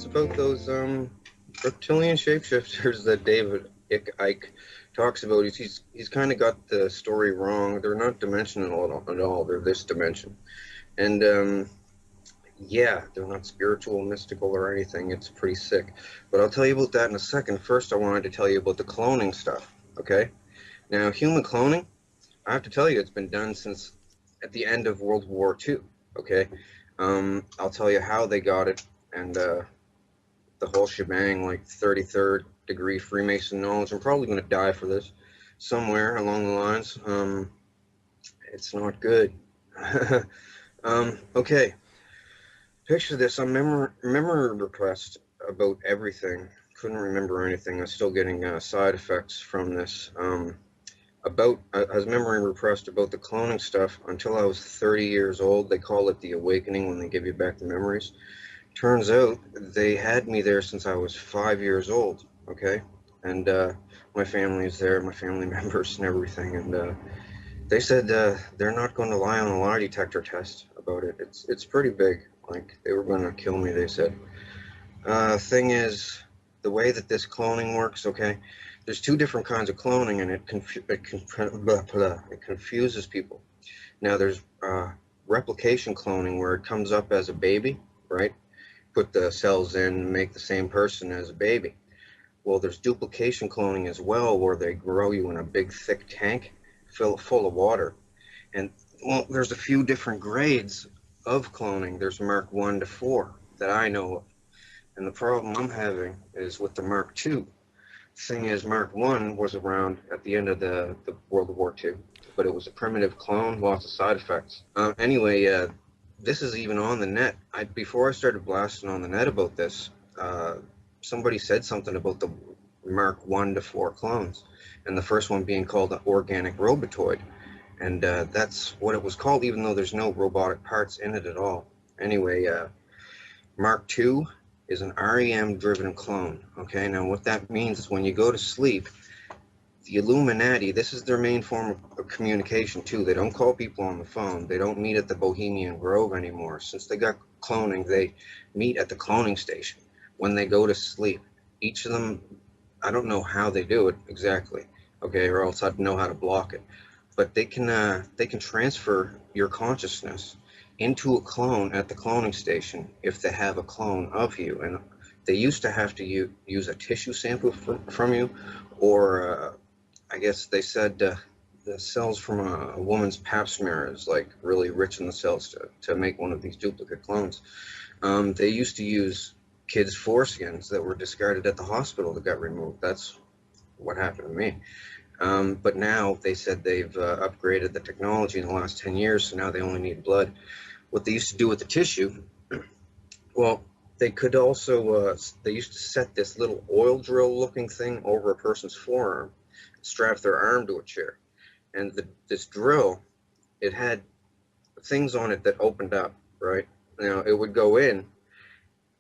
about those reptilian shapeshifters that David Icke talks about. He's kind of got the story wrong. They're not dimensional at all. They're this dimension, and yeah, they're not spiritual, mystical, or anything. It's pretty sick. But I'll tell you about that in a second. First, I wanted to tell you about the cloning stuff. Okay, now human cloning, I have to tell you, it's been done since at the end of World War II. Okay, I'll tell you how they got it, and the whole shebang, like 33rd degree Freemason knowledge. I'm probably going to die for this somewhere along the lines. It's not good. Okay, picture this. I'm memory repressed about everything. Couldn't remember anything. I'm still getting side effects from this. I was memory repressed about the cloning stuff until I was 30 years old. They call it the awakening when they give you back the memories. Turns out they had me there since I was 5 years old, okay? And my family is there, my family members and everything, and they said they're not going to lie on a lie detector test about it. It's pretty big. Like, they were going to kill me, they said. Thing is, the way that this cloning works, okay, there's two different kinds of cloning, and it confuses people. Now, there's replication cloning, where it comes up as a baby, right? Put the cells in, make the same person as a baby. Well, there's duplication cloning as well, where they grow you in a big, thick tank full of water. And, well, there's a few different grades of cloning. There's Mark 1 to 4 that I know of. And the problem I'm having is with the Mark II. Thing is, Mark 1 was around at the end of the World War II, but it was a primitive clone, lots of side effects. Anyway, this is even on the net. Before I started blasting on the net about this, somebody said something about the Mark 1 to 4 clones, and the first one being called the organic robotoid. And that's what it was called, even though there's no robotic parts in it at all. Anyway, Mark II is an REM-driven clone. Okay, now what that means is when you go to sleep, the Illuminati, this is their main form of communication too. They don't call people on the phone. They don't meet at the Bohemian Grove anymore. Since they got cloning, they meet at the cloning station when they go to sleep. Each of them, I don't know how they do it exactly, okay, or else I'd know how to block it. But they can transfer your consciousness into a clone at the cloning station if they have a clone of you. And they used to have to use a tissue sample from you, or I guess they said the cells from a woman's pap smear is like really rich in the cells to make one of these duplicate clones. They used to use kids' foreskins that were discarded at the hospital that got removed. That's what happened to me. But now they said they've upgraded the technology in the last 10 years, so now they only need blood. What they used to do with the tissue, well, they could also, they used to set this little oil drill looking thing over a person's forearm, strap their arm to a chair. And this drill, it had things on it that opened up, right? Now, it would go in,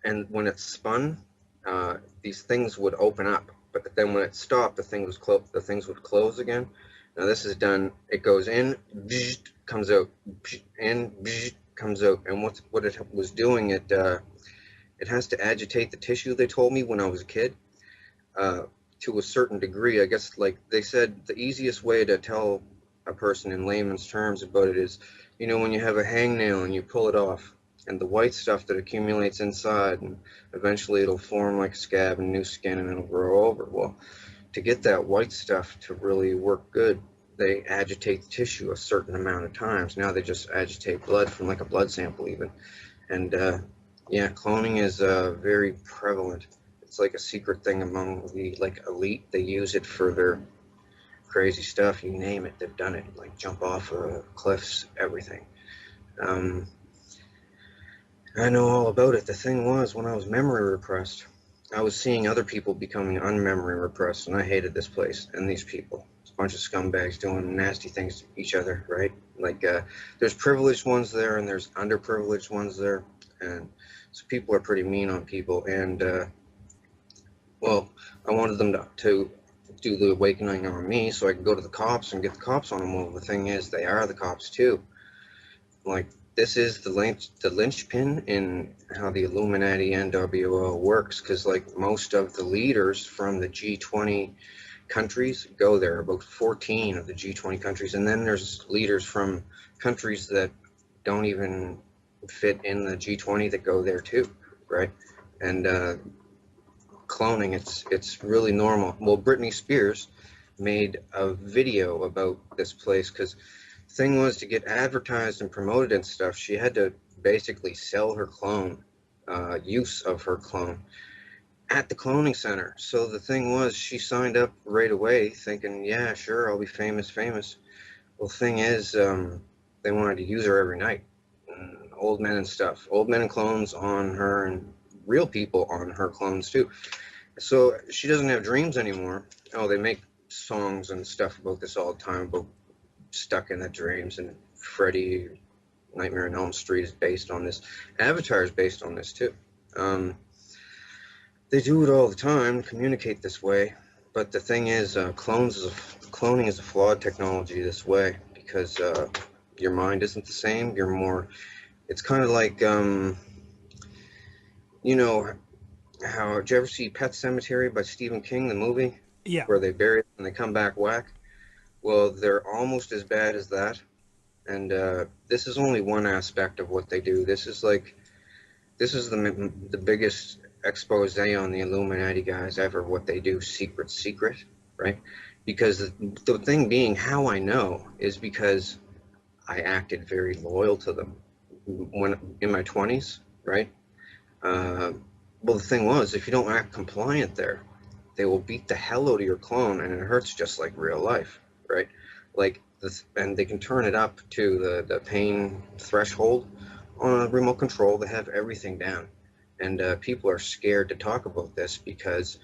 and when it spun, these things would open up. But then when it stopped, the things would close again. Now this is done, it goes in, comes out, in, comes out. And what it was doing, it has to agitate the tissue, they told me when I was a kid, to a certain degree. I guess, like they said, the easiest way to tell a person in layman's terms about it is, you know, when you have a hangnail and you pull it off, and the white stuff that accumulates inside, and eventually it'll form like a scab and new skin, and it'll grow over. Well, to get that white stuff to really work good, they agitate the tissue a certain amount of times. Now they just agitate blood from like a blood sample even. And yeah, cloning is very prevalent. It's like a secret thing among the like elite. They use it for their crazy stuff. You name it, they've done it. Like jump off cliffs, everything. I know all about it. The thing was, when I was memory repressed, I was seeing other people becoming unmemory repressed, and I hated this place and these people. It's a bunch of scumbags doing nasty things to each other, right? Like, there's privileged ones there, and there's underprivileged ones there, and so people are pretty mean on people, and, well, I wanted them to do the awakening on me so I could go to the cops and get the cops on them. Well, the thing is, they are the cops, too. Like, this is the linchpin in how the Illuminati NWO works, because like most of the leaders from the G20 countries go there, about 14 of the G20 countries, and then there's leaders from countries that don't even fit in the G20 that go there too, right? And cloning, it's really normal. Well, Britney Spears made a video about this place, because thing was, to get advertised and promoted and stuff, she had to basically sell her clone, use of her clone at the cloning center. So the thing was, she signed up right away thinking, yeah, sure, I'll be famous. Well, thing is, they wanted to use her every night. Old men and stuff, old men and clones on her, and real people on her clones too. So she doesn't have dreams anymore. Oh, they make songs and stuff about this all the time, about stuck in the dreams, and Freddy Nightmare on Elm Street is based on this. Avatar is based on this too. They do it all the time, communicate this way. But the thing is, cloning is a flawed technology this way, because your mind isn't the same. You're more. It's kind of like, you know, how, did you ever see Pet Sematary by Stephen King, the movie? Yeah. Where they bury it and they come back whack. Well, they're almost as bad as that. And this is only one aspect of what they do. This is the biggest expose on the Illuminati guys ever, what they do secret, right? Because the thing being, how I know is because I acted very loyal to them when in my 20s, right? Well, the thing was, if you don't act compliant there, they will beat the hell out of your clone, and it hurts just like real life, right? Like this, and they can turn it up to the pain threshold on a remote control. They have everything down, and people are scared to talk about this because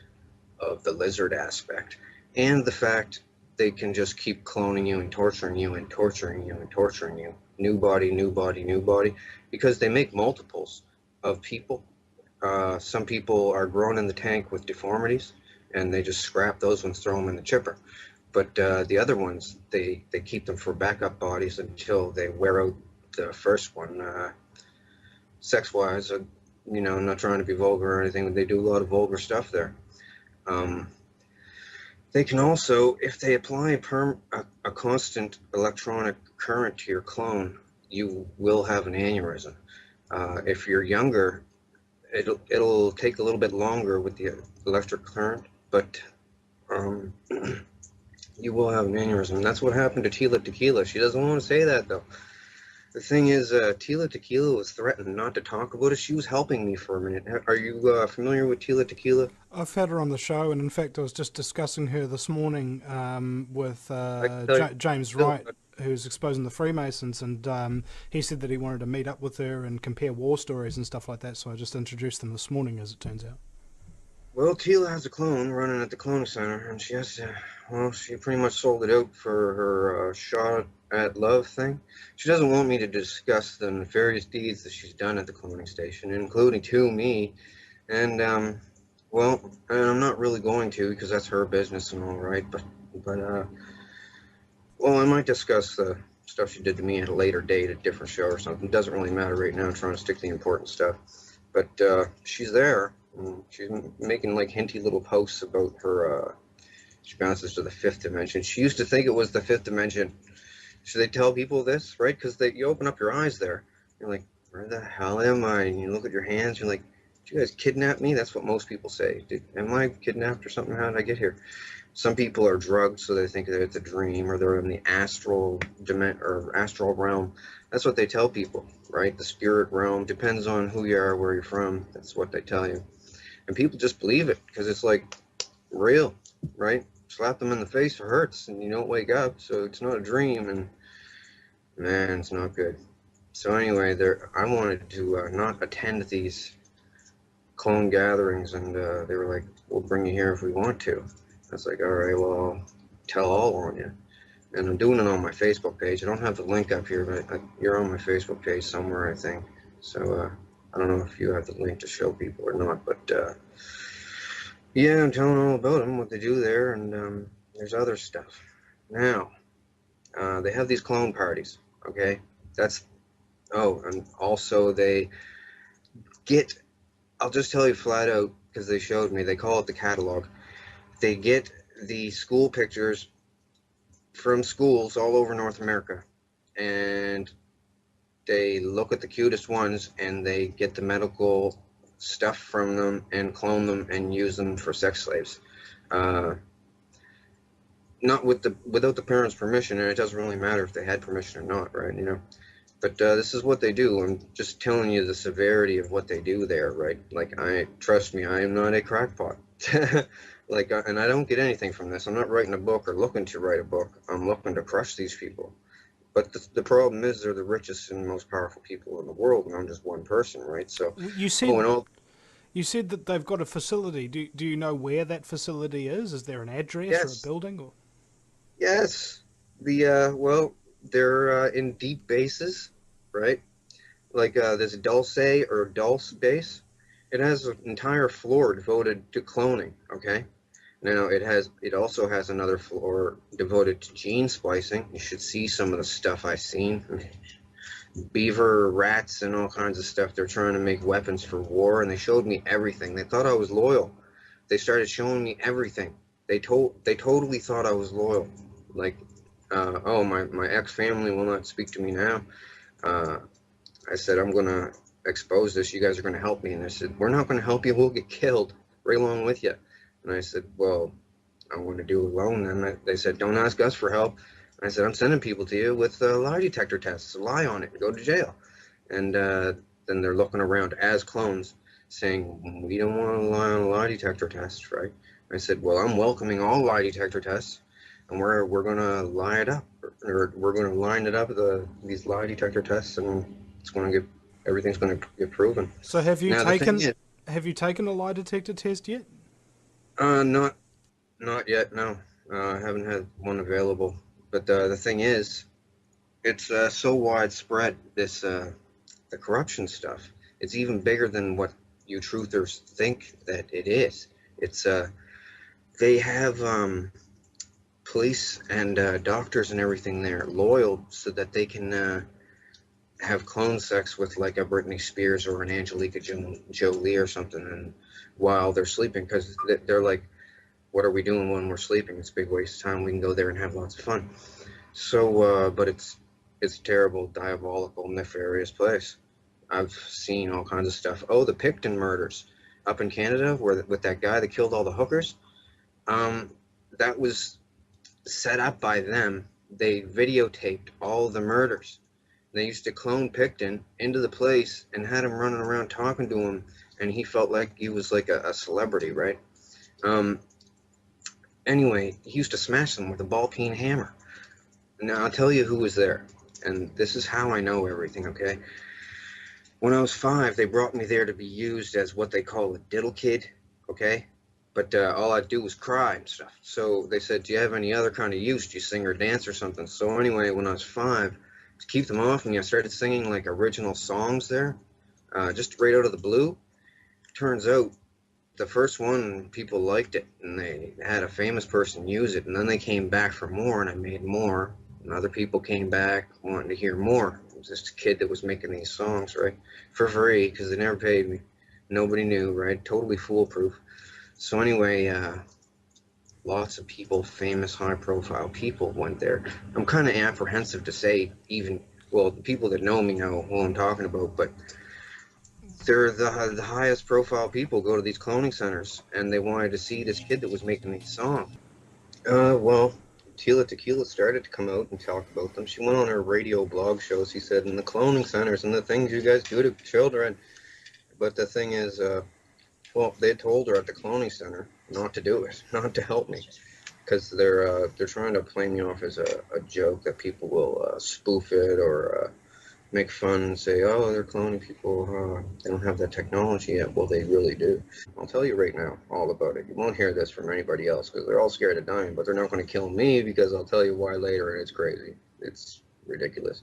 of the lizard aspect and the fact they can just keep cloning you and torturing you and torturing you and torturing you. New body, because they make multiples of people. Some people are grown in the tank with deformities, and they just scrap those ones, throw them in the chipper. But the other ones, they keep them for backup bodies until they wear out the first one. Sex-wise, I'm not trying to be vulgar or anything, but they do a lot of vulgar stuff there. They can also, if they apply a constant electronic current to your clone, you will have an aneurysm. If you're younger, it'll take a little bit longer with the electric current, but you will have an aneurysm. And that's what happened to Tila Tequila. She doesn't want to say that, though. The thing is, Tila Tequila was threatened not to talk about it. She was helping me for a minute. Are you familiar with Tila Tequila? I've had her on the show, and in fact, I was just discussing her this morning with I can tell James you. Wright, who's exposing the Freemasons, and he said that he wanted to meet up with her and compare war stories and stuff like that. So I just introduced them this morning, as it turns out. Well, Tila has a clone running at the cloning center, and she has to, well, she pretty much sold it out for her shot at love thing. She doesn't want me to discuss the nefarious deeds that she's done at the cloning station, including to me. And, well, and I'm not really going to, because that's her business and all right, but, well, I might discuss the stuff she did to me at a later date, a different show or something. It doesn't really matter right now. I'm trying to stick to the important stuff. But she's there. She's making like hinty little posts about her. She bounces to the fifth dimension. She used to think it was the fifth dimension. Should they tell people this, right? Because you open up your eyes there. You're like, where the hell am I? And you look at your hands. You're like, did you guys kidnap me? That's what most people say. Am I kidnapped or something? How did I get here? Some people are drugged, so they think that it's a dream, or they're in the astral realm. That's what they tell people, right? The spirit realm depends on who you are, where you're from. That's what they tell you, and people just believe it because it's like real, right? Slap them in the face, it hurts, and you don't wake up, so it's not a dream, and man, it's not good. So anyway, I wanted to not attend these clone gatherings, and they were like, "We'll bring you here if we want to." I was like, all right, well, I'll tell all on you. And I'm doing it on my Facebook page. I don't have the link up here, but you're on my Facebook page somewhere, I think. So I don't know if you have the link to show people or not, but yeah, I'm telling all about them, what they do there, and there's other stuff. Now, they have these clone parties, okay? That's Oh, and also they get, I'll just tell you flat out because they showed me, they call it the catalog. They get the school pictures from schools all over North America, and they look at the cutest ones and they get the medical stuff from them and clone them and use them for sex slaves. Uh, Not without the parents' permission, and it doesn't really matter if they had permission or not, right? But this is what they do. I'm just telling you the severity of what they do there, right? Like, trust me, I am not a crackpot. Like, and I don't get anything from this. I'm not writing a book or looking to write a book. I'm looking to crush these people. But the problem is they're the richest and most powerful people in the world, and I'm just one person, right? So, You oh, and said all, you said that they've got a facility. Do you know where that facility is? Is there an address or a yes, building? Or yes. Well, they're in deep bases, right? Like this Dulce or Dulce base. It has an entire floor devoted to cloning. Okay. Now it also has another floor devoted to gene splicing. You should see some of the stuff I've seen. Beaver, rats, and all kinds of stuff. They're trying to make weapons for war, and they showed me everything. They thought I was loyal. They started showing me everything. They totally thought I was loyal. Like, oh, my ex family will not speak to me now. Uh, I said, I'm going to expose this. You guys are going to help me. And they said, we're not going to help you. We'll get killed right along with you. And I said, well, I'm going to do it alone. And they said, don't ask us for help. And I said, I'm sending people to you with lie detector tests. Lie on it and go to jail. And then they're looking around as clones saying, we don't want to lie on a lie detector test, right? I said, well, I'm welcoming all lie detector tests. And we're going to lie it up. Or we're going to line it up, these lie detector tests, and it's going to get everything's going to get proven. so Now the thing is, have you taken a lie detector test yet? not yet. No, I haven't had one available. But the thing is, it's so widespread. The corruption stuff. It's even bigger than what you truthers think that it is. It's they have police and doctors and everything there loyal so that they can have clone sex with like a Britney Spears or an Angelica Jolie or something, and while they're sleeping, because they're like, what are we doing when we're sleeping? It's a big waste of time. We can go there and have lots of fun. So, but it's a terrible, diabolical, nefarious place. I've seen all kinds of stuff. Oh, the Picton murders up in Canada, where with that guy that killed all the hookers. Um, that was set up by them. They videotaped all the murders. They used to clone Picton into the place and had him running around talking to him, and he felt like he was like a celebrity, right? Um, anyway, he used to smash them with a ball peen hammer. Now I'll tell you who was there, and this is how I know everything. Okay, when I was 5, they brought me there to be used as what they call a diddle kid. Okay, but all I'd do was cry and stuff. So they said, "Do you have any other kind of use? Do you sing or dance or something?" So anyway, when I was 5, to keep them off me, I started singing like original songs there, just right out of the blue. Turns out the first one, people liked it, and they had a famous person use it, and then they came back for more, and I made more, and other people came back wanting to hear more. It was just a kid that was making these songs, right, for free, because they never paid me. Nobody knew, right? Totally foolproof. So anyway, lots of people, famous, high-profile people went there. I'm kind of apprehensive to say even, well, the people that know me know who I'm talking about, but they're the highest profile people go to these cloning centers, and they wanted to see this kid that was making these songs. Well, Tila Tequila started to come out and talk about them. She went on her radio blog shows. She said, in the cloning centers and the things you guys do to children. But the thing is, well, they told her at the cloning center not to do it, not to help me, because they're trying to play me off as a joke that people will spoof it or make fun and say, oh, they're cloning people. They don't have that technology yet. Well, they really do. I'll tell you right now all about it. You won't hear this from anybody else because they're all scared of dying, but they're not going to kill me because I'll tell you why later, and it's crazy. It's ridiculous.